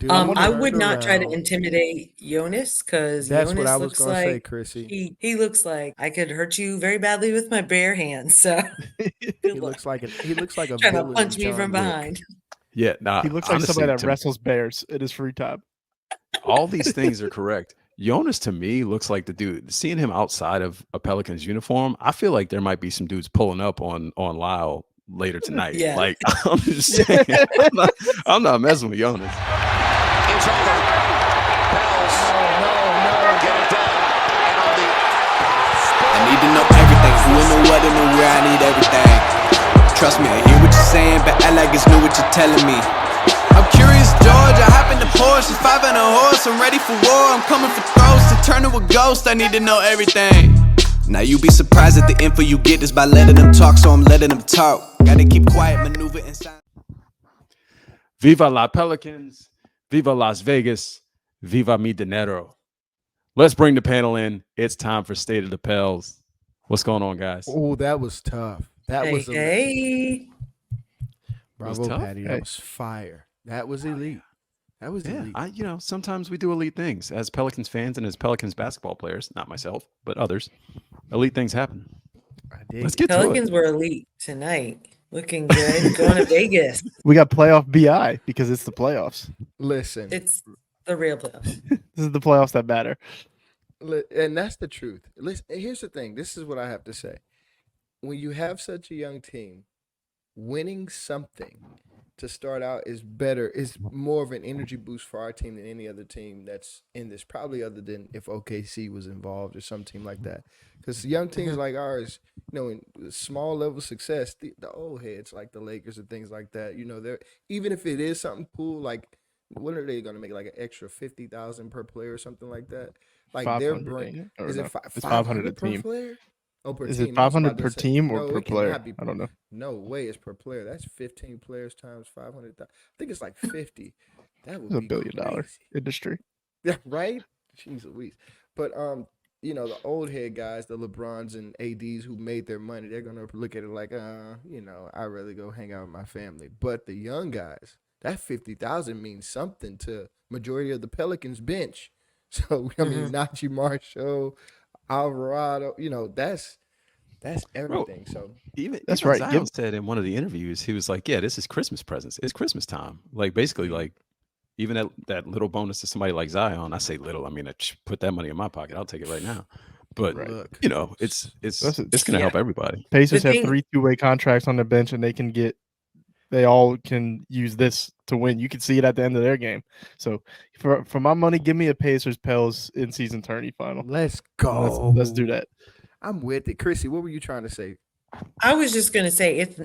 Dude, I want I to would turn not try to around. intimidate Jonas because That's what I Jonas was looks gonna say, like Chrissy. he looks like I could hurt you very badly with my bare hands. So good luck He looks like a trying to villain in punch me from John Wick. behind. Yeah, nah, He looks like somebody honestly, that to wrestles bears in his free time. all these things are correct. Jonas to me looks like the dude. Seeing him outside of a Pelicans uniform, I feel like there might be some dudes pulling up on Lyle later tonight. Yeah. Like I'm just Yeah. saying, I'm not messing with Jonas. It's over. Pels get it done. And on the I need to know everything. Who in the what and the where, I need everything. Trust me, I hear what you're saying, but act like it's new what you're telling me. I'm curious, George. I hop in the Porsche, 5 and a horse. I'm ready for war. I'm coming for throats to turn to a ghost. I need to know everything. Now you be surprised at the info you get is by letting them talk, so I'm letting them talk. Gotta keep quiet, maneuver inside. Viva la Pelicans, viva Las Vegas, viva mi dinero. Let's bring the panel in. It's time for State of the Pels. What's going on, guys? Oh, that was tough. That Hey, was elite. hey. Bravo, tough? Patty. That Hey. was fire. That was elite. That was Yeah, elite. sometimes we do elite things as Pelicans fans and as Pelicans basketball players. Not myself, but others. Elite things happen. I did. Let's get to it. Pelicans were elite tonight. Looking good. Going to Vegas. We got playoff BI because it's the playoffs. Listen, It's the real playoffs. This is the playoffs that matter. and that's the truth. Listen, here's the thing. This is what I have to say. When you have such a young team, winning something to start out is better, is more of an energy boost for our team than any other team that's in this, probably other than if OKC was involved or some team like that. Because young teams like ours, in small level success, the old heads like the Lakers and things like that, they're, even if it is something cool, like what are they going to make, like an extra 50,000 per player or something like that? Like their 500, brain, ain't it? Or is it no? It's 500 a 500 per team. player? Oh, per Is team. it I was 500 about to per say, team or no, per it player? cannot be. I don't know. No way it's per player. That's 15 players times 500,000. I think it's like 50. That would It's a be $1 billion crazy. industry. Yeah, right? Jeez Louise. But the old head guys, the LeBrons and ADs who made their money, they're gonna look at it like, I'd rather go hang out with my family. But the young guys, that 50,000 means something to majority of the Pelicans bench. So I mean, Najee Marshall, Alvarado, that's Bro, everything. So That's even right. Zion said in one of the interviews, he was like, "Yeah, this is Christmas presents. It's Christmas time." Like basically, like even that little bonus to somebody like Zion. I say little. I mean, put that money in my pocket. I'll take it right now. But Right. look, it's That's it. it's gonna Yeah. help everybody. Pacers The have thing- 3 two-way contracts on their bench, and they all can use this to win. You can see it at the end of their game. So for my money, give me a Pacers Pels in season tourney final. let's go. Let's do that. I'm with it. Chrissy, what were you trying to say? I was just gonna say it's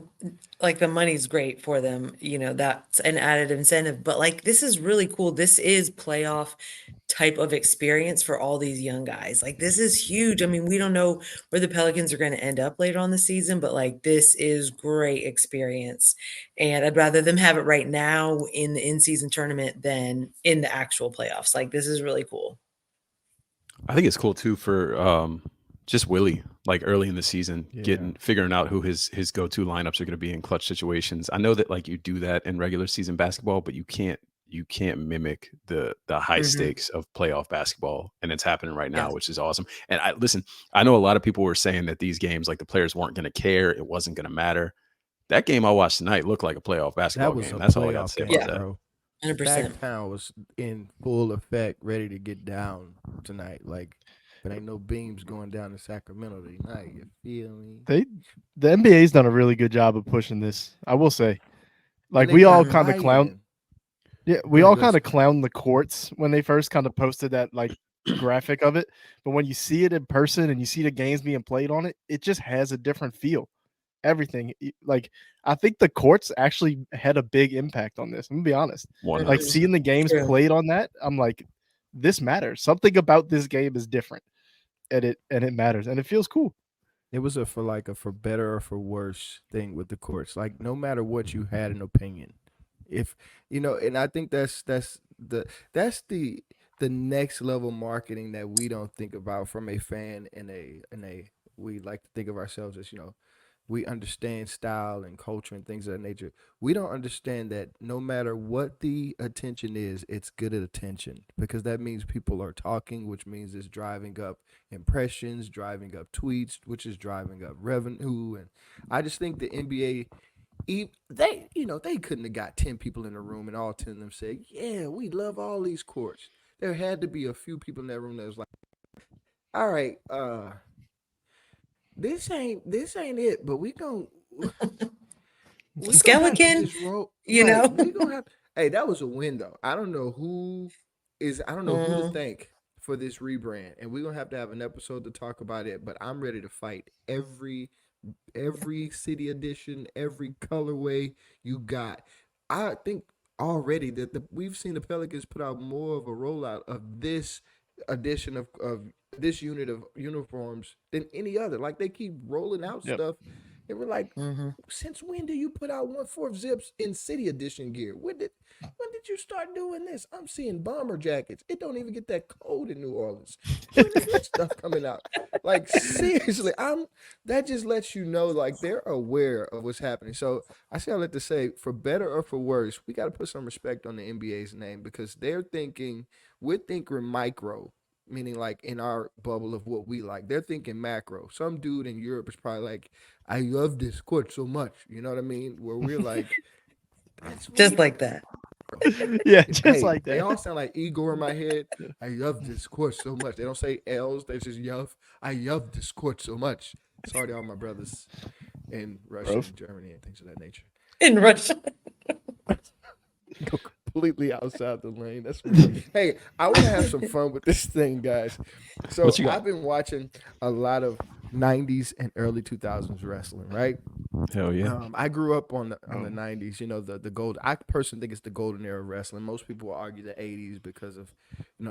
like the money's great for them, that's an added incentive. But like this is really cool. This is playoff type of experience for all these young guys. Like this is huge. I mean, we don't know where the Pelicans are going to end up later on the season, but like this is great experience. And I'd rather them have it right now in the in-season tournament than in the actual playoffs. Like this is really cool. I think it's cool too for just Willie, like early in the season, figuring out who his go-to lineups are going to be in clutch situations. I know that like you do that in regular season basketball, but you can't mimic the high stakes of playoff basketball, and it's happening right now, Yes. which is awesome. And I know a lot of people were saying that these games, like the players weren't going to care, it wasn't going to matter. That game I watched tonight looked like a playoff basketball That was game. a That's all I got to playoff say game, about that. bro. 100%. Bagtown was in full effect, ready to get down tonight. Like, but ain't no beams going down to Sacramento tonight. You feel me? The NBA's done a really good job of pushing this. I will say, like And they we all got kind of clown. buy-in. Yeah, we Go all ahead, kind of Gus. clowned the courts when they first kind of posted that like graphic of it. But when you see it in person and you see the games being played on it, it just has a different feel. Everything. Like I think the courts actually had a big impact on this. I'm gonna be honest. Like 100%. seeing the games True. played on that, I'm like, this matters. Something about this game is different. And it matters. And it feels cool. It was for better or for worse thing with the courts. Like no matter what you had an opinion, if and I think that's the next level marketing that we don't think about from a fan and a we like to think of ourselves as we understand style and culture and things of that nature. We don't understand that no matter what the attention is, it's good attention because that means people are talking, which means it's driving up impressions, driving up tweets, which is driving up revenue. And I just think the NBA, they couldn't have got 10 people in a room and all 10 of them said, "Yeah, we love all these courts." There had to be a few people in that room that was like, "All right, this ain't it, but we gon' we gonna have to Skeleton, just roll. you Right, know. we gonna have. Hey, that was a win though. I don't know who to Mhm. thank for this rebrand, and we're gonna have an episode to talk about it. But I'm ready to fight every city edition, every colorway you got. I think already that we've seen the Pelicans put out more of a rollout of this edition of this unit of uniforms than any other. Like they keep rolling out Yep. stuff, and we're like, Mhm. since when do you put out 1/4 zips in city edition gear? When did you start doing this? I'm seeing bomber jackets. It don't even get that cold in New Orleans. When is this stuff coming out? Like seriously, that just lets you know like they're aware of what's happening. So I say all that to say, for better or for worse, we got to put some respect on the NBA's name because we're thinking micro, meaning like in our bubble of what we like. They're thinking macro. Some dude in Europe is probably like, I love this court so much. You know what I mean? Where we're like, that's Just way like that. Yeah, just Hey, like they that. all sound like Igor in my head. I love this court so much. They don't say L's, they just yuff. I love this court so much. Sorry to all my brothers in Russia Bruv. and Germany and things of that nature. In Russia. Go completely outside the lane. That's me. Hey, I want to have some fun with this thing, guys. So What you got? I've been watching a lot of 90s and early 2000s wrestling, right? Hell yeah. I grew up on the Oh. 90s. You know, the gold. I personally think it's the golden era of wrestling. Most people will argue the 80s because of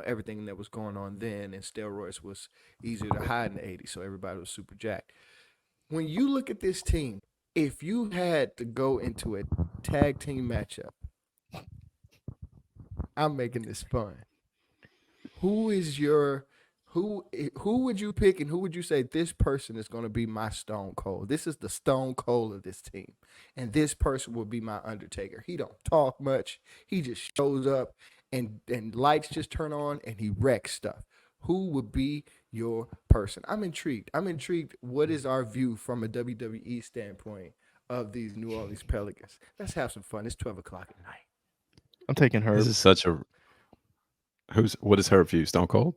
everything that was going on then, and steroids was easier to hide in the 80s, so everybody was super jacked. When you look at this team, if you had to go into a tag team matchup, I'm making this fun. Who is your who would you pick and who would you say this person is going to be my Stone Cold? This is the Stone Cold of this team. And this person will be my Undertaker. He don't talk much. He just shows up and lights just turn on and he wrecks stuff. Who would be your person? I'm intrigued. What is our view from a WWE standpoint of these New Orleans Pelicans? Let's have some fun. It's 12 o'clock at night. I'm taking her. This is such a what is her view? Stone Cold?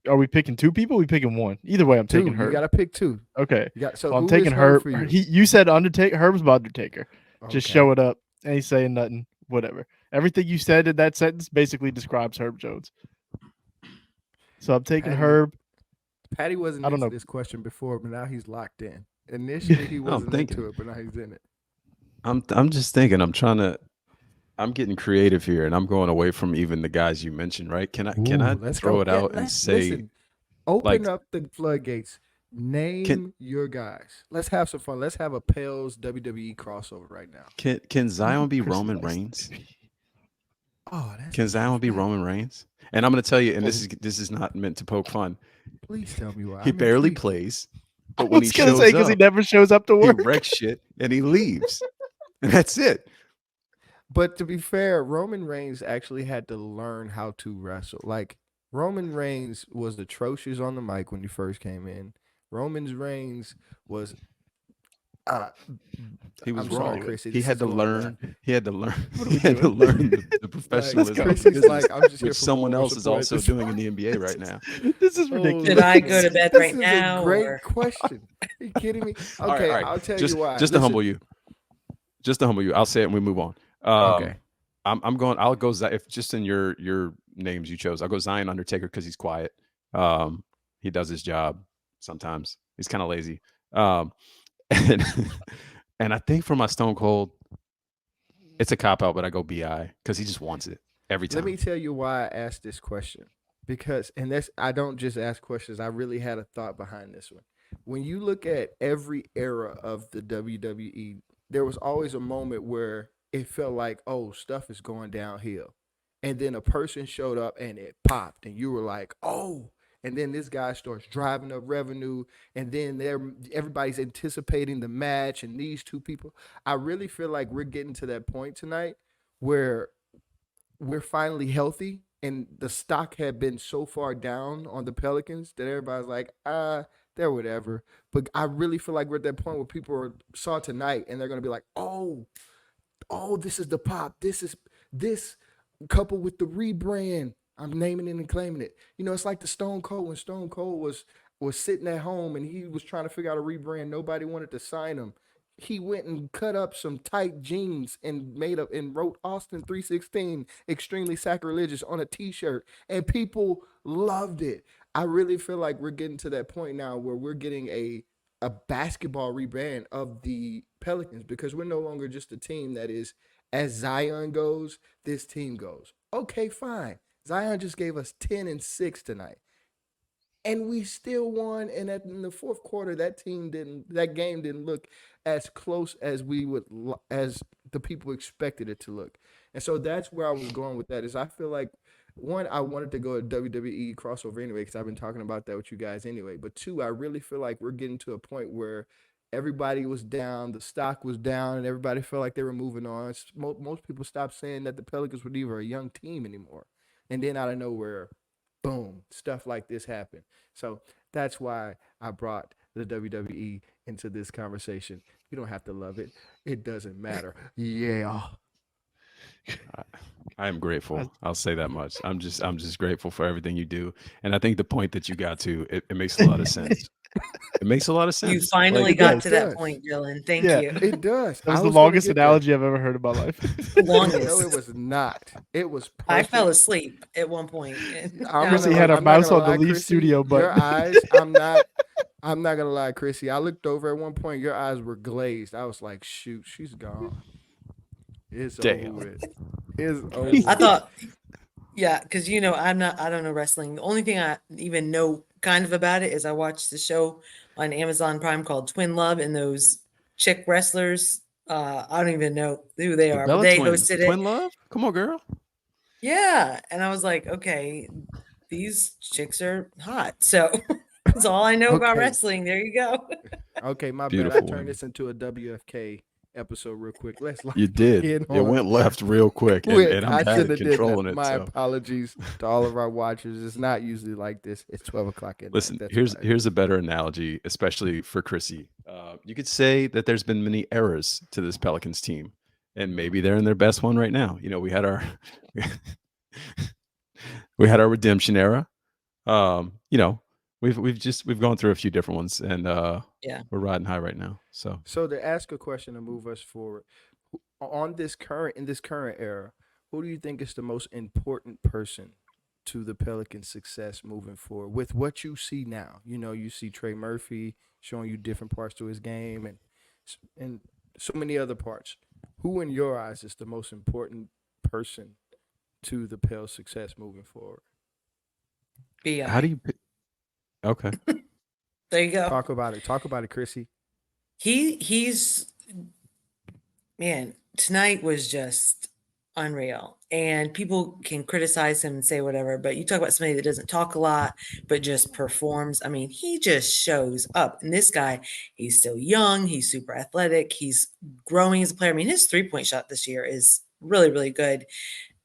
Are we picking two people? Or we picking one? Either way, I'm Two. taking her. You got to pick two. Okay. So Well, I'm who taking is her. for you? You said Undertaker. Herb's my Undertaker. Just Okay. show it up. Ain't saying nothing. Whatever. Everything you said in that sentence basically describes Herb Jones. So I'm taking Patty- Herb. Patty wasn't I don't into know. this question before, but now he's locked in. Initially, he wasn't thinking. into it, but now he's in it. I'm just thinking. I'm getting creative here, and I'm going away from even the guys you mentioned. Right? Can I Let's throw go. it Yeah, out and say listen, open like- up the floodgates. Name your guys. Let's have some fun. Let's have a Pels WWE crossover right now. can Zion be Chris Roman West. Reigns? Oh, that's Can Zion be disrespect. Roman Reigns? And I'm going to tell you, and this is not meant to poke fun. Please tell me why. He I'm barely intrigued. plays, I but when he was gonna shows say because he up, never shows up to he work. wrecks shit and he leaves, and that's it. But to be fair, Roman Reigns actually had to learn how to wrestle. Like Roman Reigns was atrocious on the mic when he first came in. Roman Reigns was He was I'm sorry, wrong. Chrissy, He this had is to going learn. left. He had to learn. What are He we had to doing? learn the Like, professionalism of Chrissy's business, like, I'm just here which for someone moral else is support. also doing in the NBA right now. This is Oh, ridiculous. Should I go to bed This right is now? a great or- question. Are you kidding me? All right, Okay, all right. I'll tell just, you why. Just to humble you. Just to humble you. I'll say it and we move on. Okay. I'm going. I'll go. If just in your names you chose, I'll go Zion Undertaker because he's quiet. He does his job sometimes. He's kind of lazy. And and I think for my Stone Cold, it's a cop out, but I go Bi because he just wants it every time. Let me tell you why I asked this question. Because, I don't just ask questions. I really had a thought behind this one. When you look at every era of the WWE, there was always a moment where it felt like, oh, stuff is going downhill. And then a person showed up and it popped and you were like, oh, and then this guy starts driving up revenue, and then everybody's anticipating the match, and these two people. I really feel like we're getting to that point tonight where we're finally healthy, and the stock had been so far down on the Pelicans that everybody's like, they're whatever. But I really feel like we're at that point where people saw tonight, and they're gonna be like, oh, this is the pop. This coupled with the rebrand. I'm naming it and claiming it. It's like the Stone Cold when Stone Cold was sitting at home and he was trying to figure out a rebrand. Nobody wanted to sign him. He went and cut up some tight jeans and wrote Austin 316 extremely sacrilegious on a t-shirt, and people loved it. I really feel like we're getting to that point now where we're getting a basketball rebrand of the Pelicans, because we're no longer just a team that is, as Zion goes, this team goes. Okay, fine. Zion just gave us 10-6 tonight, and we still won. And in the fourth quarter, that game didn't look as close as as the people expected it to look. And so that's where I was going with that. Is I feel like, one, I wanted to go a WWE crossover anyway, because I've been talking about that with you guys anyway. But two, I really feel like we're getting to a point where everybody was down, the stock was down, and everybody felt like they were moving on. Most people stopped saying that the Pelicans were even a young team anymore. And then out of nowhere, boom, stuff like this happened. So that's why I brought the WWE into this conversation. You don't have to love it. It doesn't matter. Yeah. I am grateful. I'll say that much. I'm just grateful for everything you do. And I think the point that you got to, it makes a lot of sense. It makes a lot of sense. You finally Like, got it to that does. point, Dylan. Thank Yeah. you. It does. That was I the was gonna longest get there. analogy I've ever heard in my life. Longest. No, it was not. It was perfect. I fell asleep at one point. and I'm now Chrissy gonna- had a I'm not mouse gonna on the lie, Leaf Chrissy, studio Your button. eyes, I'm not gonna lie, Chrissy. I looked over at one point. Your eyes were glazed. I was like, shoot, she's gone. It's Damn. over with. It's over. I thought, yeah, because I don't know wrestling. The only thing I even know kind of about it is I watched the show on Amazon Prime called Twin Love, and those chick wrestlers. I don't even know who they The are, but Bella they twins, hosted it. Twin Love. Come on, girl. Yeah, and I was like, okay, these chicks are hot. So that's all I know about Okay. wrestling. There you go. Okay, my bad. Beautiful I turned women. this into a WFK episode real quick. Let's lock You did. in It on went left real quick, and, Quick. and I I'm bad should at have did controlling that. it. My So apologies to all of our watchers. It's not usually like this. It's 12 o'clock at night. listen, That's here's why. here's a better analogy, especially for Chrissy. You could say that there's been many eras to this Pelicans team, and maybe they're in their best one right now. We had our we had our redemption era. We've gone through a few different ones, and Yeah. we're riding high right now. So So to ask a question to move us forward, in this current era, who do you think is the most important person to the Pelicans' success moving forward? With what you see now, you see Trey Murphy showing you different parts to his game, and so many other parts. Who, in your eyes, is the most important person to the Pels' success moving forward? BI. how do you? Okay, There you go. Talk about it. Talk about it, Chrissy. He's man, tonight was just unreal. And people can criticize him and say whatever, but you talk about somebody that doesn't talk a lot, but just performs. I mean, he just shows up. And this guy, he's still young, he's super athletic, he's growing as a player. I mean, his 3-point shot this year is really, really good.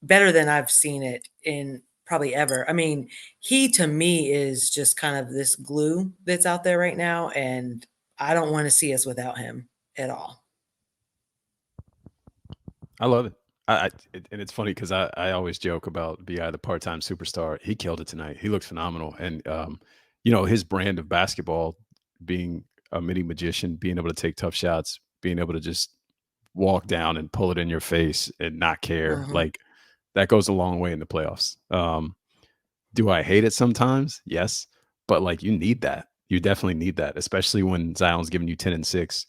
Better than I've seen it in probably ever. I mean, he to me is just kind of this glue that's out there right now. And I don't want to see us without him at all. I love it. And it's funny because I always joke about Bi, the part-time superstar. He killed it tonight. He looks phenomenal, and his brand of basketball, being a mini magician, being able to take tough shots, being able to just walk down and pull it in your face and not care, Mhm. like that goes a long way in the playoffs. Do I hate it sometimes? Yes, but like you need that. You definitely need that, especially when Zion's giving you 10-6.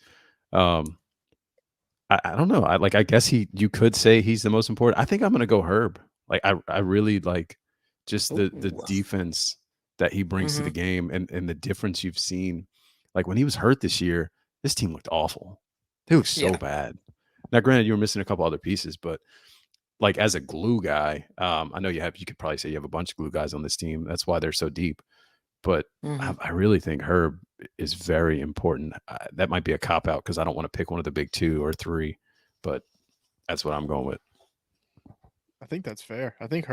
I don't know. I guess you could say he's the most important. I think I'm gonna go Herb. Like I really like just the Ooh. defense that he brings to the game, and the difference you've seen. Like when he was hurt this year, this team looked awful. They looked so Yeah. bad. Now, granted, you were missing a couple other pieces, but like as a glue guy, I know you could probably say you have a bunch of glue guys on this team. That's why they're so deep. but Mhm. I really think Herb is very important. That might be a cop out because I don't want to pick one of the big 2 or 3, but that's what I'm going with. I think that's fair. I think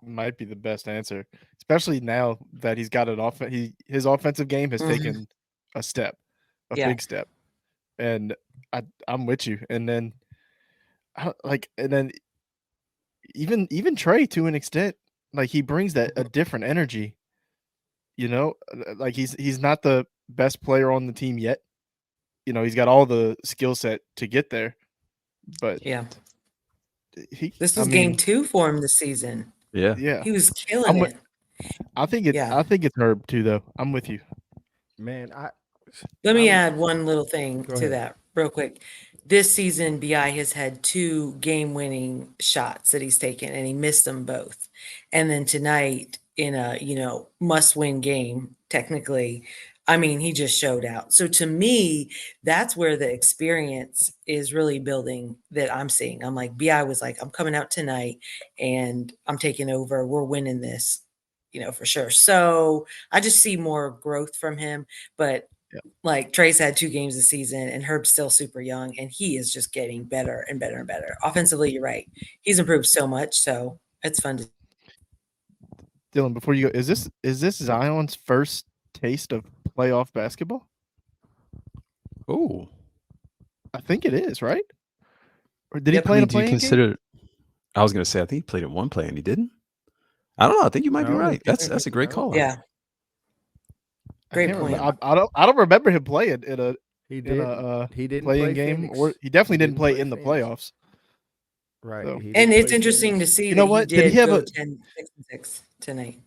might be the best answer, especially now that he's got an his offensive game has Mhm. taken a Yeah. big step, and I'm with you. And then, and then even Trey to an extent, like he brings that a different energy. Like he's not the best player on the team yet. He's got all the skill set to get there, but Yeah. This I was game mean, 2 for him this season. Yeah. yeah, He was killing I'm with, it. I think Yeah. it's Herb too, though. I'm with you. Man, Let me I'm add one little thing Go to ahead. that real quick. This season, BI has had 2 game-winning shots that he's taken, and he missed them both. And then tonight, in a must-win game, technically, I mean, he just showed out. So to me, that's where the experience is really building that I'm seeing. I'm like, BI was like, I'm coming out tonight, and I'm taking over. We're winning this, for sure. So I just see more growth from him, but like Trey's had 2 games this season and Herb's still super young and he is just getting better and better and better. Offensively, you're right. He's improved so much. So it's fun to Dylan, before you go, is this Zion's first taste of playoff basketball? Oh, I think it is, right? Or did he Yep. I play in mean, a do you playing game? consider? I was going to say I think he played in one play and he didn't. I don't know. I think you might be No, right. That's a great no. call. Yeah. I Great can't point. remember. I don't remember him playing in a He in did. a He didn't playing play game, Phoenix. or he definitely didn't play play in the Phoenix. playoffs. Right. So- He And didn't it's play interesting to Phoenix. see You know that he what? Did he did have go a- 10, 6, and 6 tonight.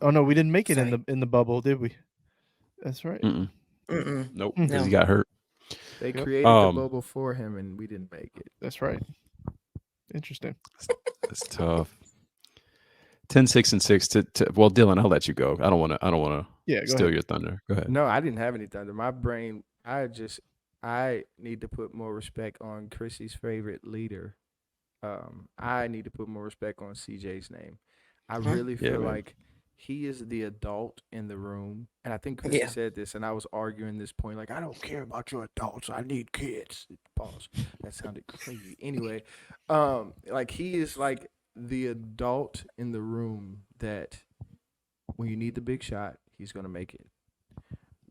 Oh no, we didn't make it Sorry. in the bubble, did we? That's right. Mm-mm. Mm-mm. Nope, Hmm. because he No. got hurt. They Yep. created the bubble for him, and we didn't make it. That's right. Interesting. That's tough. 10, 6, and 6 well, Dylan, I'll let you go. I don't want to Yeah, go steal ahead. your thunder. Go ahead. No, I didn't have any thunder. My brain, I need to put more respect on Chrissy's favorite leader. I need to put more respect on CJ's name. I really Yeah, feel man. like he is the adult in the room. And I think Chrissy Yeah. said this, and I was arguing this point, like, I don't care about your adults. I need kids. Pause. That sounded crazy. Anyway, like he is like the adult in the room that when you need the big shot, he's gonna make it.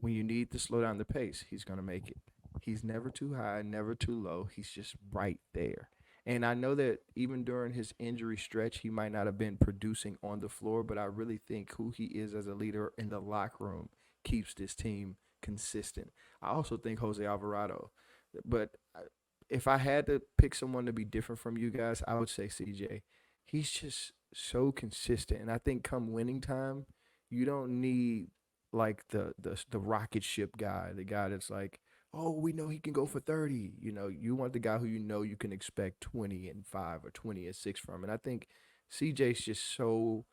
When you need to slow down the pace, he's going to make it. He's never too high, never too low. He's just right there. And I know that even during his injury stretch, he might not have been producing on the floor, but I really think who he is as a leader in the locker room keeps this team consistent. I also think Jose Alvarado. But if I had to pick someone to be different from you guys, I would say CJ. He's just so consistent. And I think come winning time, you don't need like the rocket ship guy, the guy that's like, oh, we know he can go for 30. You want the guy who you can expect 20 and 5 or 20 and 6 from. And I think CJ's just so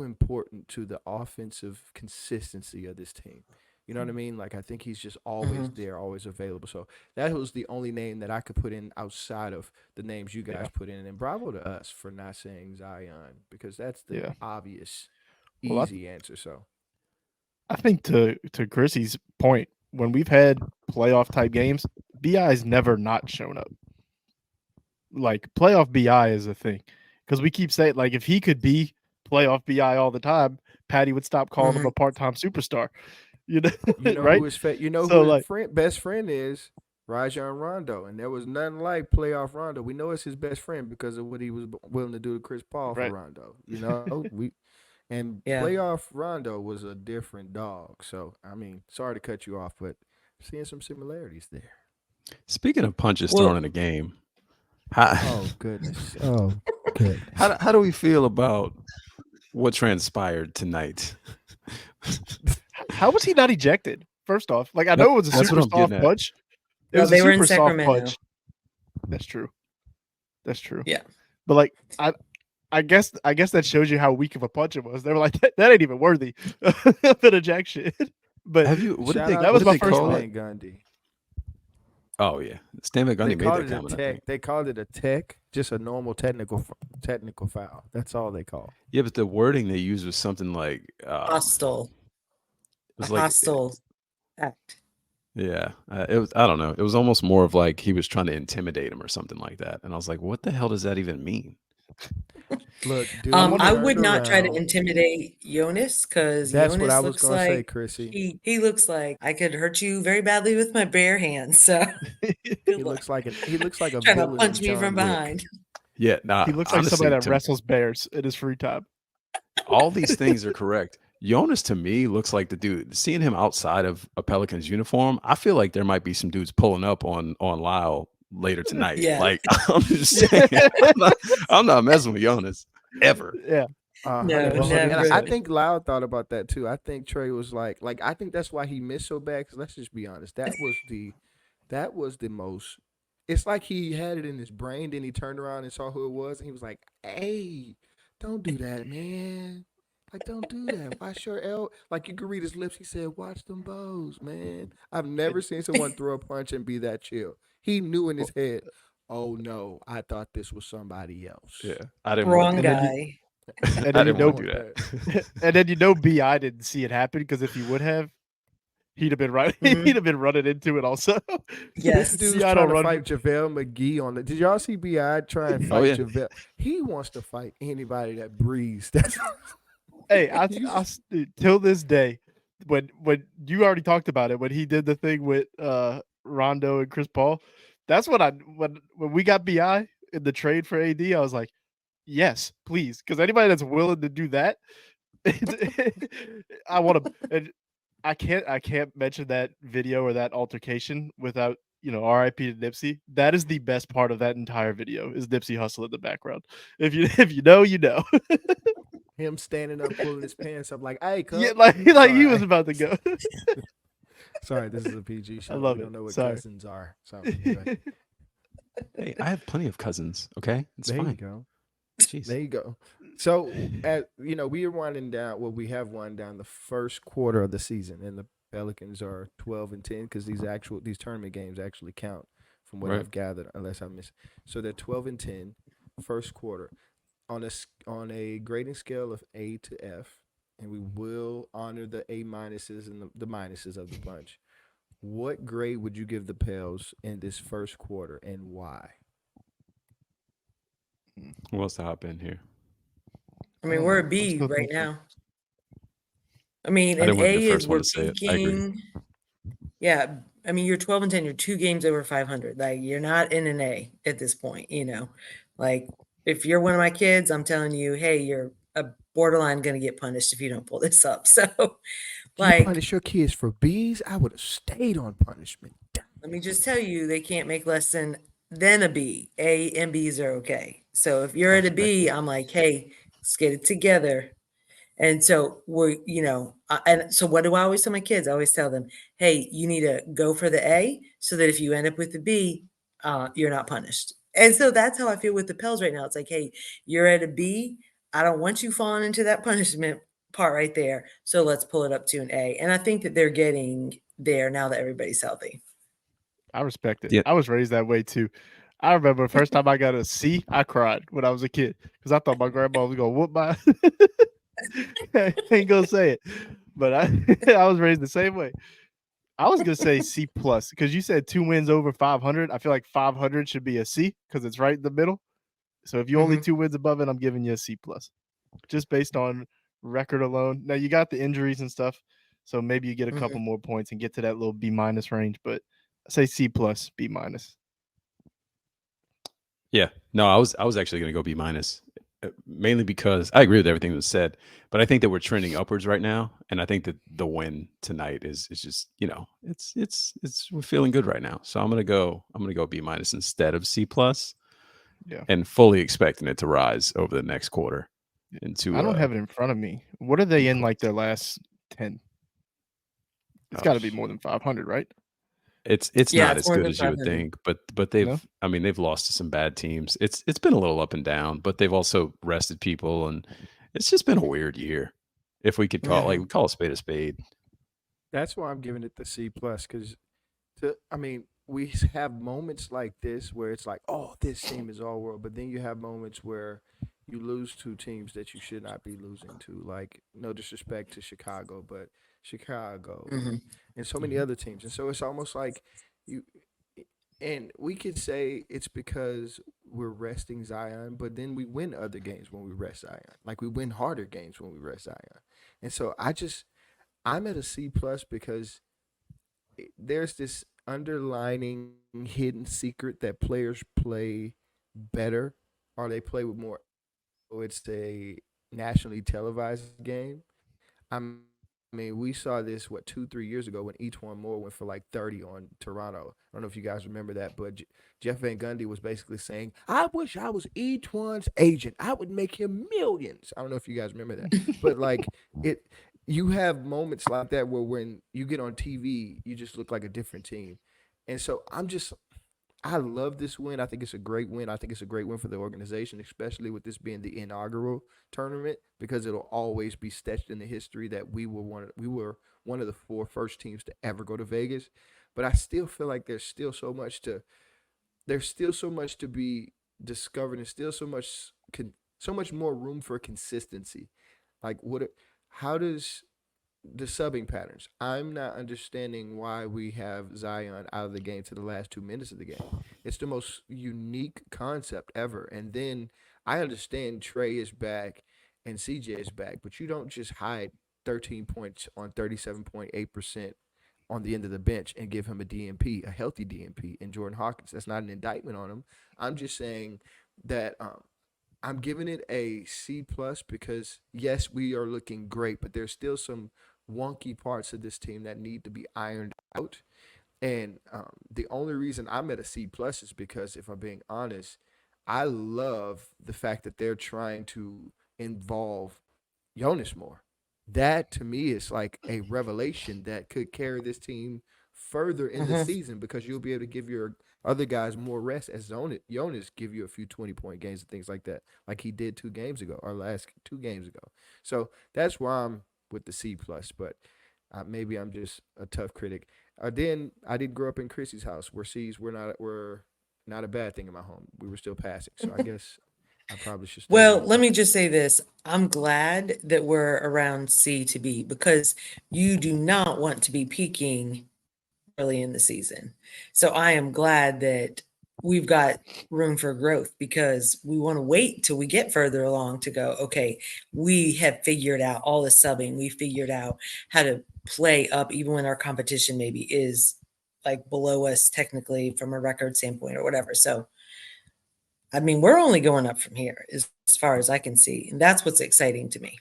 important to the offensive consistency of this team. You know what I mean? Like I think he's just always there, always available. So that was the only name that I could put in outside of the names you guys put in. And bravo to us for not saying Zion because that's the obvious, easy answer. So I think to Chrissy's point, when we've had playoff type games, BI's never not shown up. Like playoff BI is a thing because we keep saying like if he could be playoff BI all the time, Patty would stop calling him a part-time superstar. Right? who his So, who his like- best friend is Rajon Rondo, and there was nothing like playoff Rondo. We know it's his best friend because of what he was willing to do to Chris Paul for Right. Rondo. And Yeah. playoff Rondo was a different dog. So I mean, sorry to cut you off, but seeing some similarities there. Speaking of punches Well- thrown in a game, how, Oh goodness. Oh good. how do we feel about what transpired tonight? How was he not ejected? First off, like I know it was a That's super what I'm soft getting at. punch. It No, was they a were in super soft Sacramento. punch. That's true. That's true. Yeah. But like I guess that shows you how weak of a punch it was. They were like, that ain't even worthy of an ejection. But Have you? What did Shout they? out that what was did my they first call thought. it? Stan Gundy. Oh yeah, Stan Van They Gundy made called that it a comment. I tech. think. They called it a tech. just a normal technical foul. That's all they call. Yeah, but the wording they used was something like Hostile. it was A like hostile act. yeah, it was. I don't know. It was almost more of like he was trying to intimidate him or something like that. And I was like, what the hell does that even mean? Look, dude, I turned would not try to around. intimidate Jonas because That's what I Jonas was looks gonna say, like Chrissy. he looks like I could hurt you very badly with my bare hands. So He good luck looks like a trying to villain in punch me from John Wick. behind. Yeah, nah. He looks like somebody Honestly, that wrestles bears in his free time. all these things are correct. Jonas to me looks like the dude. Seeing him outside of a Pelicans uniform, I feel like there might be some dudes pulling up on Lyle later tonight. Yeah. Like I'm just saying, I'm not messing with Jonas ever. Yeah. No, 100%. And I never. think Loud thought about that too. I think Trey was like I think that's why he missed so bad. Because let's just be honest, that was the most. It's like he had it in his brain, then he turned around and saw who it was, and he was like, "Hey, don't do that, man. Like, don't do that. Wash your L." Like you could read his lips. He said, "Watch them bows, man." I've never seen someone throw a punch and be that chill. He knew in his head, "Oh no, I thought this was somebody else." Yeah, I didn't Wrong want to. guy. And I then you didn't know, want to do that. and then Bi didn't see it happen because if he would have, he'd have been right. Mhm. He'd have been running into it also. Yes. This dude's Bi trying don't to run. fight JaVale McGee on the. Did y'all see Bi try and Oh, fight yeah. JaVale? He wants to fight anybody that breathes. That's Hey, till this day, when you already talked about it, when he did the thing with Rondo and Chris Paul, that's when when we got Bi in the trade for AD, I was like, yes, please, because anybody that's willing to do that, I want to. And I can't mention that video or that altercation without R.I.P. to Nipsey. That is the best part of that entire video is Nipsey Hussle in the background. If you know, you know. him standing up, pulling his pants up, like, "Hey, cuz." Yeah, like he Sorry, was about to go. Sorry, this is a PG show. love we it. don't know what Sorry. cousins are. So anyway, Hey, I have plenty of cousins. Okay, it's there you fine. go. Jeez. There you go. So, we are winding down. Well, we have wound down the first quarter of the season, and the Pelicans are 12-10 because these tournament games actually count, from what Right. I've gathered, unless I miss. So they're 12-10, first quarter, on a grading scale of A to F, and we will honor the A minuses and the minuses of the bunch. What grade would you give the Pels in this first quarter, and why? Who wants to hop in here? I mean, we're a I'm B still right thinking. now. I mean, I an didn't want to be A the is first one we're to say it. I agree. peaking. Yeah, I mean, you're 12-10. You're 2 games over 500. Like you're not in an A at this point. Like if you're one of my kids, I'm telling you, hey, you're a borderline going to get punished if you don't pull this up. So, You like, punish your kids for B's? I would have stayed on punishment. let me just tell you, they can't make less than a B. A and B's are okay. So if you're I at a respect B, it. I'm like, hey, let's get it together. And so and so what do I always tell my kids? I always tell them, hey, you need to go for the A so that if you end up with the B, you're not punished. And so that's how I feel with the Pels right now. It's like, hey, you're at a B. I don't want you falling into that punishment part right there. So let's pull it up to an A. And I think that they're getting there now that everybody's healthy. I respect it. Yeah. I was raised that way too. I remember the first time I got a C, I cried when I was a kid because I thought my grandma was gonna whoop my. I ain't gonna say it, but I was raised the same way. I was gonna say C plus because you said 2 wins over 500. I feel like 500 should be a C because it's right in the middle. So if you only 2 wins above it, I'm giving you a C plus, just based on record alone. Now you got the injuries and stuff, so maybe you get a couple more points and get to that little B minus range. But I say C plus, B minus. Yeah, no, I was actually going to go B minus, mainly because I agree with everything that was said, but I think that we're trending upwards right now, and I think that the win tonight is just it's we're feeling good right now. So I'm gonna go B minus instead of C plus, Yeah. and fully expecting it to rise over the next quarter into. I don't have it in front of me. What are they in like their last 10? It's got to be more than 500, right? It's Yeah, not it's as more good than as you would 500. think, but they've No? I mean they've lost to some bad teams. It's been a little up and down, but they've also rested people, and it's just been a weird year. If we could call we call a spade a spade. That's why I'm giving it the C plus because, I mean, we have moments like this where it's like, oh, this team is all world, but then you have moments where you lose to teams that you should not be losing to. Like, no disrespect to Chicago, but Chicago Hmm. and so many other teams, and so it's almost like you. And we could say it's because we're resting Zion, but then we win other games when we rest Zion. Like we win harder games when we rest Zion. And so I'm at a C plus because there's this underlining hidden secret that players play better or they play with more. It's a nationally televised game. I mean, we saw this what 2, 3 years ago when E'Twaun Moore went for like 30 on Toronto. I don't know if you guys remember that, but Jeff Van Gundy was basically saying, "I wish I was E'Twaun's agent. I would make him millions." I don't know if you guys remember that, but like it, you have moments like that where when you get on TV, you just look like a different team, and so I love this win. I think it's a great win. I think it's a great win for the organization, especially with this being the inaugural tournament, because it'll always be sketched in the history that we were one of the four first teams to ever go to Vegas. But I still feel like there's still so much to be discovered and still so much more room for consistency. Like how does the subbing patterns. I'm not understanding why we have Zion out of the game to the last 2 minutes of the game. It's the most unique concept ever. And then I understand Trey is back and CJ is back, but you don't just hide 13 points on 37.8% on the end of the bench and give him a DMP, a healthy DMP, in Jordan Hawkins. That's not an indictment on him. I'm just saying that I'm giving it a C plus because yes, we are looking great, but there's still some wonky parts of this team that need to be ironed out. And the only reason I'm at a C plus is because, if I'm being honest, I love the fact that they're trying to involve Jonas more. That to me is like a revelation that could carry this team further in the Hmm. season because you'll be able to give your other guys more rest as Jonas give you a few 20-point games and things like that, like he did 2 games ago or last 2 games ago. So that's why I'm with the C plus, but maybe I'm just a tough critic. Then I did grow up in Chrissy's house where C's were not a bad thing in my home. We were still passing, so I guess I probably should stay Well, there. let me just say this. I'm glad that we're around C to B because you do not want to be peaking early in the season. So I am glad that we've got room for growth because we want to wait till we get further along to go, okay, we have figured out all the subbing. We figured out how to play up even when our competition maybe is like below us technically from a record standpoint or whatever. So I mean, we're only going up from here as far as I can see. And that's what's exciting to me.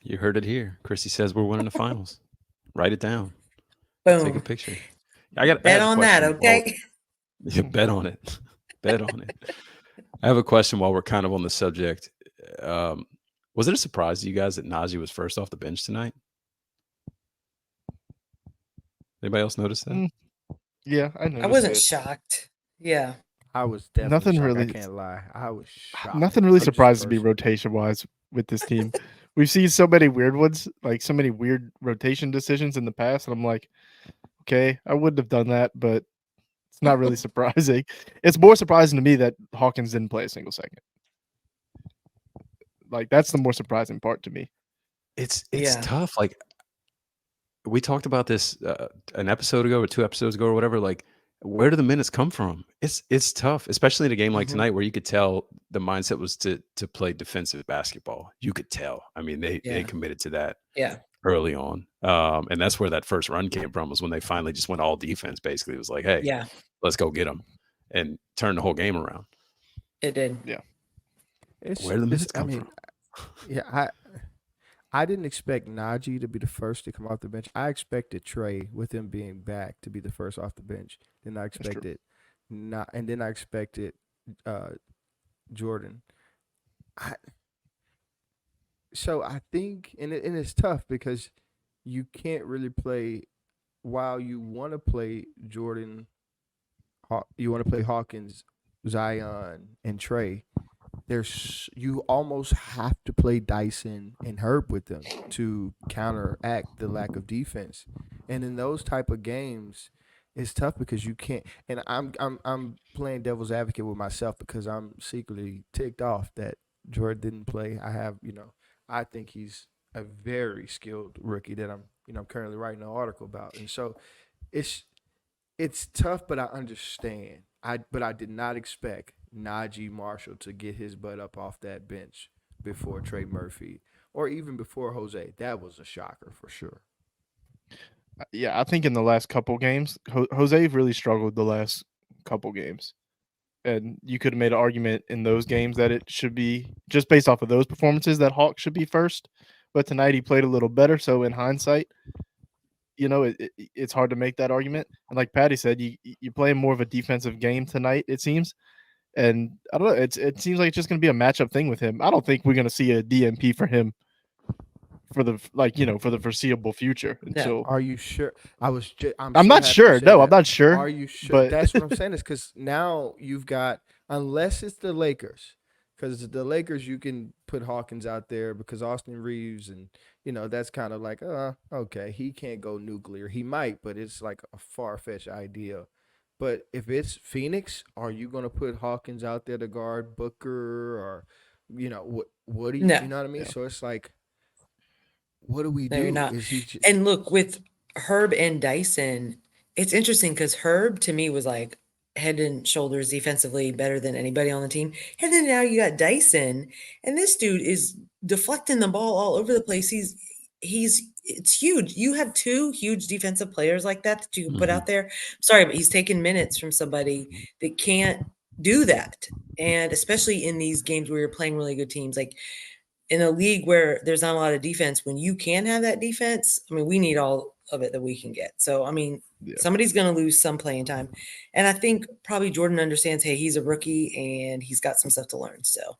You heard it here. Chrissy says we're winning the finals. Write it down. Take a Boom. picture. I Bet have a on that, question. Well, okay? yeah, bet on it. Bet on it. I have a question while we're kind of on the subject. Um, was it a surprise to you guys that Najee was first off the bench tonight? Anybody else notice that? Yeah, I I noticed wasn't it. shocked. Yeah. I was definitely Nothing shocked. I really- can't lie. I was shocked. Nothing really Just surprises me personally. rotation wise with this team. We've seen so many weird ones, like so many weird rotation decisions in the past, and I'm like, okay, I wouldn't have done that, but it's not really surprising. It's more surprising to me that Hawkins didn't play a single second. Like that's the more surprising part to me. It's Yeah. tough. Like we talked about this an episode ago or 2 episodes ago or whatever. Like, where do the minutes come from? It's tough, especially in a game like Mhm. tonight where you could tell the mindset was to play defensive basketball. You could tell. I mean, they Yeah. committed to that Yeah. early on, and that's where that first run came from. Was when they finally just went all defense. Basically, it was like, hey, Yeah. let's go get them and turn the whole game around. It did. Where do the minutes I come mean, from? yeah, I didn't expect Najee to be the first to come off the bench. I expected Trey, with him being back, to be the first off the bench. Then I true. expected and then I expected uh, Jordan. I, so I think, and it's tough because you can't really play while you want to play Jordan. You want to play Hawkins, Zion, and Trey. You almost have to play Dyson and Herb with them to counteract the lack of defense. And in those type of games, It's tough because you can't. And I'm playing devil's advocate with myself because I'm secretly ticked off that Jordan didn't play. I think he's a very skilled rookie that I'm currently writing an article about, and so it's it's tough, but I understand. But I did not expect Najee Marshall to get his butt up off that bench before Trey Murphy or even before Jose. That was a shocker for sure. Yeah, I think in the last couple games, Jose really struggled the last couple games. And you could have made an argument in those games that it should be just based off of those performances that Hawk should be first. But tonight he played a little better. So in hindsight, it's hard to make that argument. And like Patty said, you play more of a defensive game tonight, it seems. And I don't know, it seems like it's just going to be a matchup thing with him. I don't think we're going to see a DMP for him for the foreseeable future until. Are you sure? I'm I'm so not happy you sure. said No, that. I'm not sure. Are you sure? But That's what I'm saying is because now you've got, unless it's the Lakers, because the Lakers you can put Hawkins out there because Austin Reeves and that's kind of like okay, he can't go nuclear. He might, but it's like a far fetched idea. But if it's Phoenix, are you going to put Hawkins out there to guard Booker or what do you No. you know what I mean? So it's like, what do we No, do? you're not. Is he just, And look, with Herb and Dyson, it's interesting because Herb to me was like head and shoulders defensively better than anybody on the team. And then now you got Dyson, and this dude is deflecting the ball all over the place. It's huge. You have two huge defensive players like that you can put out there. Sorry, but he's taking minutes from somebody that can't do that. And especially in these games where you're playing really good teams, like in a league where there's not a lot of defense, when you can have that defense, I mean, we need all of it that we can get. So, I mean, somebody's going to lose some playing time. And I think probably Jordan understands, hey, he's a rookie and he's got some stuff to learn. So,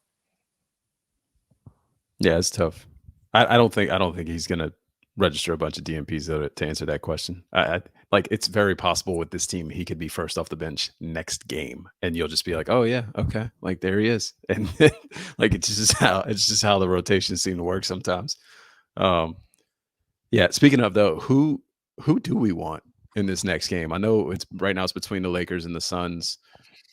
Yeah, it's tough. I don't think he's gonna register a bunch of DMPs though to answer that question. Like it's very possible with this team he could be first off the bench next game, and you'll just be like, oh yeah, okay, like there he is, and like it's just how the rotations seem to work sometimes. Yeah. Speaking of though, who do we want in this next game? I know it's right now it's between the Lakers and the Suns.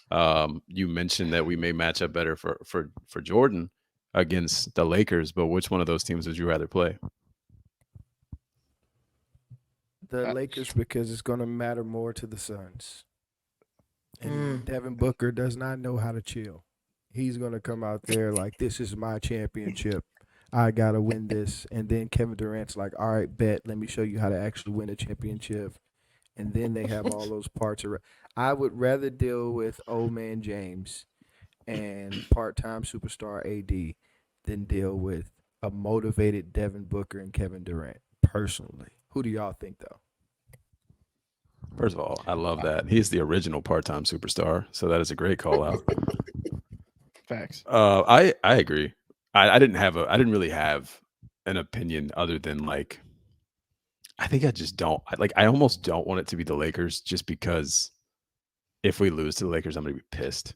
You mentioned that we may match up better for Jordan against the Lakers, but which one of those teams would you rather play? the Lakers, because it's going to matter more to the Suns. And Devin Booker does not know how to chill. He's going to come out there like, this is my championship. I got to win this. And then Kevin Durant's like, all right, bet. Let me show you how to actually win a championship. And then they have all those parts. I would rather deal with old man James and part-time superstar AD than deal with a motivated Devin Booker and Kevin Durant, personally. Who do y'all think, though? First of all, I love that. He's the original part-time superstar, so that is a great call out. Facts. I agree. I didn't really have an opinion other than like I think I just don't I almost don't want it to be the Lakers just because if we lose to the Lakers, I'm gonna be pissed.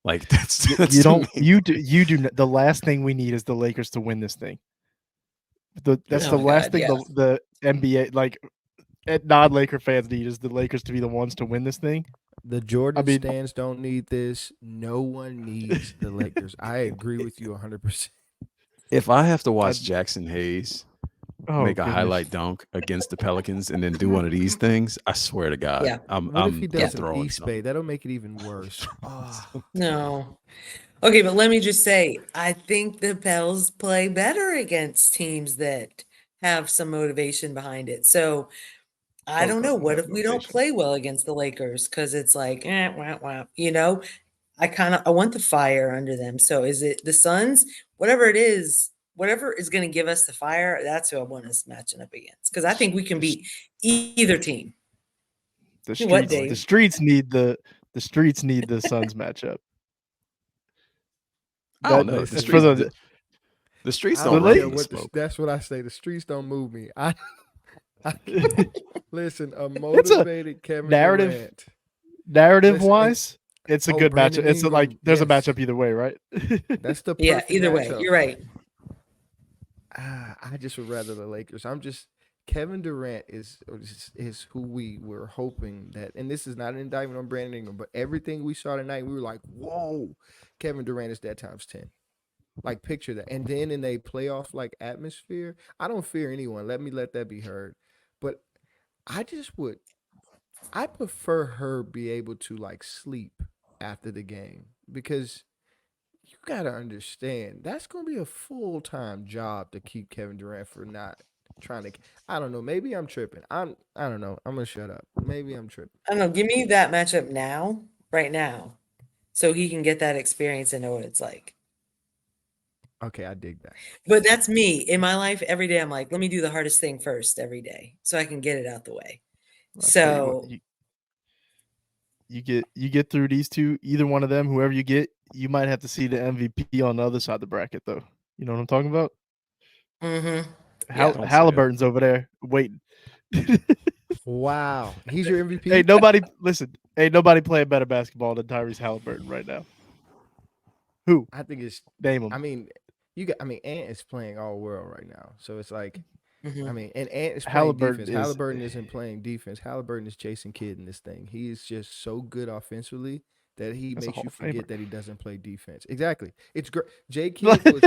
Like that's You don't. me. You do. The last thing we need is the Lakers to win this thing. That's the last thing the NBA non-Laker fans need is the Lakers to be the ones to win this thing. The Jordan stands don't need this. No one needs the Lakers. I agree with you 100%. If I have to watch Jackson Hayes make a highlight dunk against the Pelicans and then do one of these things, I swear to God, Yeah. What if he does an throwing East Bay? That'll make it even worse. no. Okay, but let me just say, I think the Pels play better against teams that have some motivation behind it. So I don't know. What if we don't play well against the Lakers? Because it's like, wah, wah, I want the fire under them. So is it the Suns? Whatever it is, whatever is going to give us the fire, that's who I want us matching up against. Because I think we can beat either team. The streets need the Suns matchup. I don't know. The streets don't run the smoke. That's what I say. The streets don't move me. Listen, a motivated Kevin Durant. Narrative-wise, it's a good matchup. It's Ingram, like there's a matchup either way, right? That's the either way. matchup. You're right. I just would rather the Lakers. Kevin Durant is who we were hoping that, and this is not an indictment on Brandon Ingram, but everything we saw tonight, we were like, whoa, Kevin Durant is that times 10. Like picture that. And then in a playoff like atmosphere, I don't fear anyone. Let that be heard. But I just would I prefer her be able to like sleep after the game because you gotta understand that's gonna be a full-time job to keep Kevin Durant for not trying to. I don't know. Maybe I'm tripping. I don't know. I'm gonna shut up. Maybe I'm tripping. I don't know. Give me that matchup now, right now, so he can get that experience and know what it's like. Okay, I dig that. But that's me in my life. Every day, I'm like, let me do the hardest thing first every day, so I can get it out the way. I'll tell you what, So you get through these two, either one of them, whoever you get, you might have to see the MVP on the other side of the bracket, though. You know what I'm talking about? mm-hmm. Yeah. Don't say it. Halliburton's over there waiting. Wow, he's your MVP. Hey, nobody listen. Ain't nobody playing better basketball than Tyrese Halliburton right now. Who? I think it's. Name him. I mean, you got. I mean, Ant is playing all world right now, so it's like. Mhm. I mean, and Ant is playing Halliburton defense. is- Halliburton isn't playing defense. Halliburton is chasing kid in this thing. He is just so good offensively that he That's a makes Hall you of Famer. forget that he doesn't play defense. Exactly. It's great. J Kidd was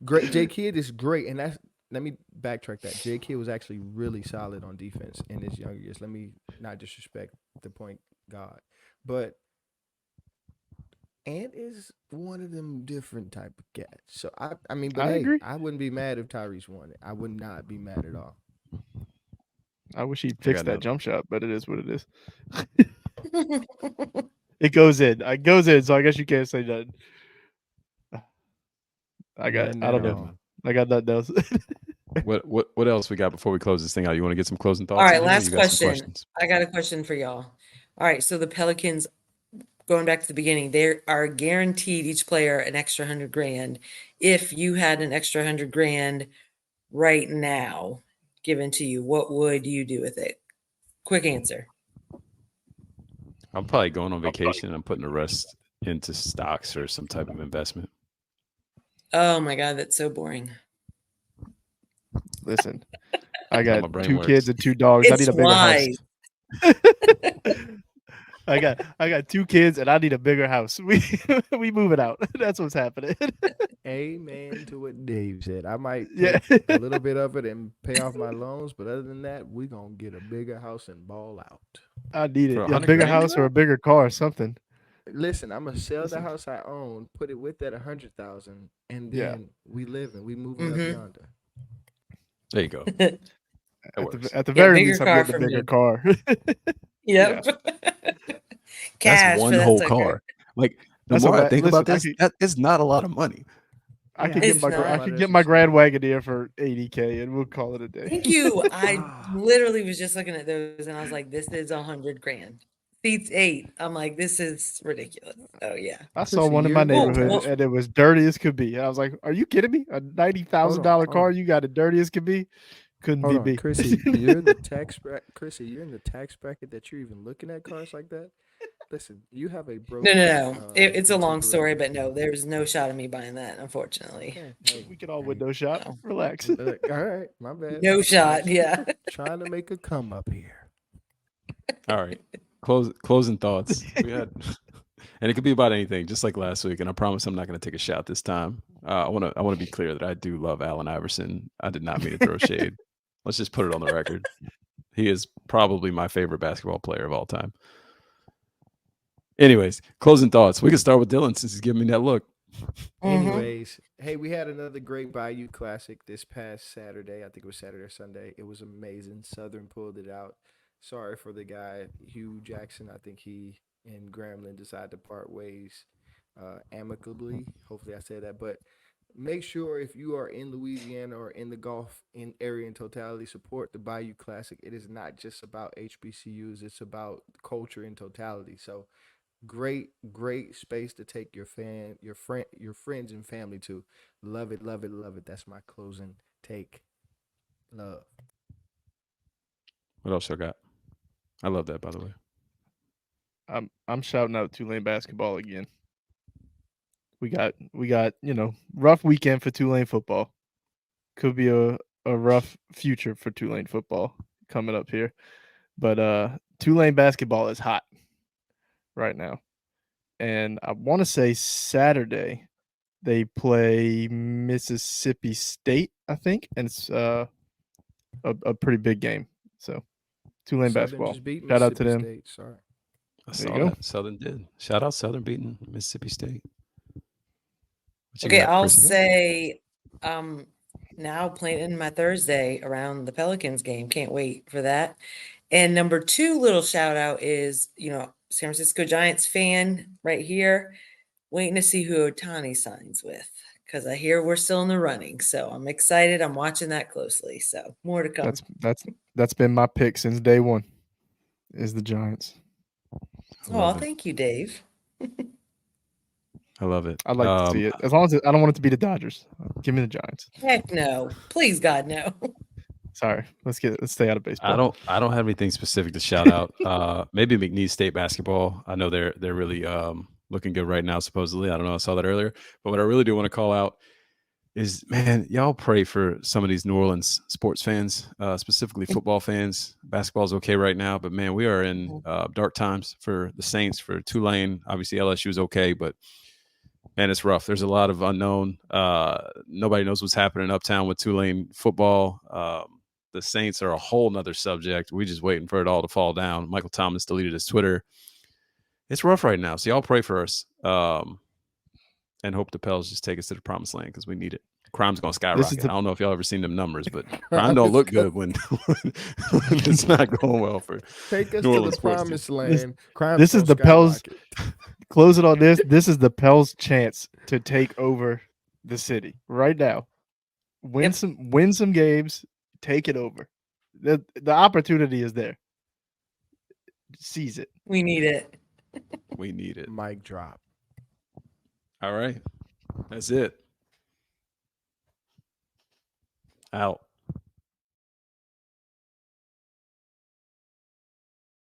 great. J Kidd is great, and that's. Let me backtrack that. J Kidd was actually really solid on defense in his younger years. Let me not disrespect the point guard, but Ant is one of them different type of cats. So I mean, but I hey, agree. I wouldn't be mad if Tyrese won it. I would not be mad at all. I wish he'd I fix got that another. jump shot, but it is what it is. It goes in. It goes in, so I guess you can't say nothing. I Nothing don't at know. all. I got nothing else. What else we got before we close this thing out? You want to get some closing thoughts? All right, in here? last You got some question. questions? I got a question for y'all. All right, so the Pelicans, going back to the beginning, they are guaranteed each player an extra $100,000. If you had an extra $100,000 right now given to you, what would you do with it? Quick answer. I'm probably going on vacation and I'm putting the rest into stocks or some type of investment. Oh my God, that's so boring. Listen, I my got brain 2 works. kids and 2 dogs. I It's need a bigger house. wise. I got 2 kids and I need a bigger house. We moving out. That's what's happening. Amen to what Dave said. I might Yeah. take a little bit of it and pay off my loans, but other than that, we're gonna get a bigger house and ball out. I need For it. A 100 bigger grand, house or a bigger car or something. Listen, I'm gonna sell the Listen. house I own, put it with that 100,000, and then Yeah. we living, we moving up Mhm. yonder. There you go. That works. At the Yeah, very bigger least, I'm car getting for a bigger me. car. Yep. Cash That's one for that whole sucker. car. Like the That's a more I la- think listen, about this, that is not a lot of money. I could Yeah, get It's my not. I Why could that's get my Grand expensive. Wagoneer for $80K and we'll call it a day. Thank you. I Ah. literally was just looking at those and I was like, this is $100,000. Seats 8. I'm like, this is ridiculous. Oh yeah. I saw Chrissy, one in you're my in the neighborhood well- and it was dirty as could be. And I was like, "Are you kidding me? A $90,000 hold car? on. You got it dirty as could be? Couldn't Hold be on, me." Chrissy, you're in the tax bracket. Chrissy, you're in the tax bracket that you're even looking at cars like that. Listen, you have a broken. No. It's a long story, contemporary. but no, there's no shot of me buying that, unfortunately. Okay, hey, We can all hey, window shop. No. Relax. look, all right, my bad. No I'm shot. just Yeah. trying to make a come up here. All right. Closing thoughts. We had and it could be about anything, just like last week. And I promise I'm not going to take a shot this time. I want to be clear that I do love Allen Iverson. I did not mean to throw shade. Let's just put it on the record. He is probably my favorite basketball player of all time. Anyways, closing thoughts. We can start with Dylan since he's giving me that look. Mhm. Anyways, hey, we had another great Bayou Classic this past Saturday. I think it was Saturday or Sunday. It was amazing. Southern pulled it out. Sorry for the guy, Hugh Jackson. I think he and Gremlin decided to part ways amicably. Hopefully, I said that. But make sure if you are in Louisiana or in the Gulf in area in totality, support the Bayou Classic. It is not just about HBCUs; it's about culture in totality. So great space to take your friends and family to. Love it, love it, love it. That's my closing take. Love. What else I got? I love that, by the way. I'm shouting out Tulane basketball again. We got rough weekend for Tulane football. Could be a a rough future for Tulane football coming up here. But Tulane basketball is hot right now. And I want to say Saturday they play Mississippi State, I think, and it's a pretty big game. So Tulane Southern basketball. just beat Shout out to Mississippi them. State. Sorry. I There you saw go. that. Southern did. Shout out Southern beating Mississippi State. What you Okay, got, I'll Chrissy? say now planning my Thursday around the Pelicans game. Can't wait for that. And number 2 little shout out is, San Francisco Giants fan right here, waiting to see who Otani signs with, because I hear we're still in the running. So I'm excited. I'm watching that closely. So more to come. That's been my pick since day one. Is the Giants. I love it. Thank you, Dave. I love it. I'd like to see it. As long as I don't want it to be the Dodgers. Give me the Giants. Heck no. Please, God, no. Sorry. Let's stay out of baseball. I don't have anything specific to shout out. Maybe McNeese State basketball. I know they're really looking good right now, supposedly. I don't know. I saw that earlier. But what I really do want to call out is, man, y'all pray for some of these New Orleans sports fans, specifically football fans. Basketball's okay right now, but man, we are in dark times for the Saints, for Tulane. Obviously, LSU is okay, but man, it's rough. There's a lot of unknown. Nobody knows what's happening uptown with Tulane football. The Saints are a whole nother subject. We're just waiting for it all to fall down. Michael Thomas deleted his Twitter. It's rough right now. So y'all pray for us. And hope the Pels just take us to the promised land, because we need it. Crime's going to skyrocket. I don't know if y'all ever seen them numbers, but crime don't look good when it's not going well for Take us New to Orleans the sports promised team. land. This is the Pels. Close it on this. This is the Pels' chance to take over the city right now. Win some games. Take it over. The opportunity is there. Seize it. We need it. We need it. Mic drop. All right. That's it. Out.